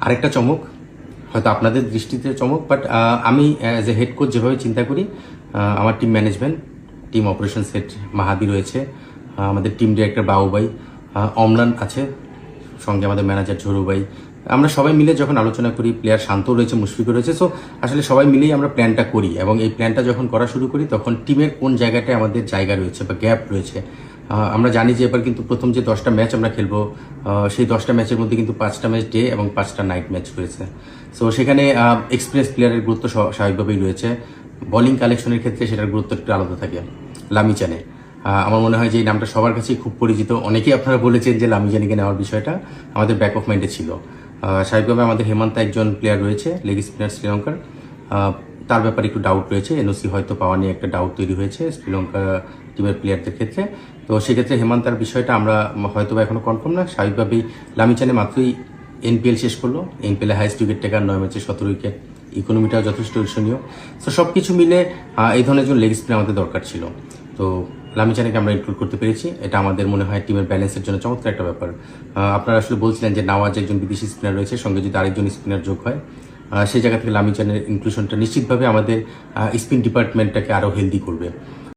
আরেকটা চমক, হয়তো আপনাদের দৃষ্টিতে চমক, বাট আমি অ্যাজ এ হেড কোচ যেভাবে চিন্তা করি, আমার team management, team operations head Mahadi রয়েছে, আমাদের টিম ডিরেক্টর বাবুভাই, অমলান আছে, সঙ্গে আমাদের ম্যানেজার ঝরুভাই, আমরা সবাই মিলে যখন আলোচনা করি, প্লেয়ার শান্ত রয়েছে, মুশফিকও রয়েছে, সো আসলে সবাই মিলেই আমরা প্ল্যানটা করি এবং এই প্ল্যানটা যখন করা শুরু করি তখন টিমের কোন জায়গাটায় আমাদের জায়গা রয়েছে বা গ্যাপ রয়েছে। আমরা জানি যে এবার কিন্তু প্রথম যে 10টা ম্যাচ আমরা খেলবো, সেই 10টা ম্যাচের মধ্যে কিন্তু 5টা ম্যাচ ডে এবং 5টা নাইট ম্যাচ রয়েছে। সো সেখানে এক্সপিরিয়েন্স প্লেয়ারের গুরুত্ব স্বাভাবিকভাবেই রয়েছে। বোলিং কালেকশনের ক্ষেত্রে সেটার গুরুত্ব একটু আলাদা থাকে। লামিচানে আমার মনে হয় যে এই নামটা সবার কাছেই খুব পরিচিত। অনেকেই আপনারা বলেছেন যে লামিচানিকে নেওয়ার বিষয়টা আমাদের ব্যাক অফ মাইন্ডে ছিল। স্বাভাবিকভাবে আমাদের হেমন্ত একজন প্লেয়ার রয়েছে, লেগ স্পিনার শ্রীলঙ্কার, তার ব্যাপারে একটু ডাউট রয়েছে, এনওসি হয়তো পাওয়া নিয়ে একটা ডাউট তৈরি হয়েছে শ্রীলঙ্কা টিমের প্লেয়ারদের ক্ষেত্রে। তো সেক্ষেত্রে হেমন্তার বিষয়টা আমরা হয়তো বা এখনো কনফার্ম না। স্বাভাবিকভাবেই লামিচানে মাত্রই এনপিএল শেষ করলো, এনপিএলে হাইস্ট উইকেট টেকার, 9 ম্যাচে 17 উইকেট, ইকোনমিটাও যথেষ্ট ঈর্ষণীয়। তো সব কিছু মিলে এই ধরনের একজন লেগ স্পিনার আমাদের দরকার ছিল। তো লামিচানেকে আমরা ইনক্লুড করতে পেরেছি, এটা আমাদের মনে হয় টিমের ব্যালেন্সের জন্য চমৎকার একটা ব্যাপার। আপনারা আসলে বলছিলেন যে নওয়াজ একজন বিদেশি স্পিনার রয়েছে, সঙ্গে যদি আরেকজন স্পিনার যোগ হয়, সেই জায়গা থেকে লামিচানের ইনক্লুশনটা নিশ্চিতভাবে আমাদের স্পিন ডিপার্টমেন্টটাকে আরও হেলদি করবে।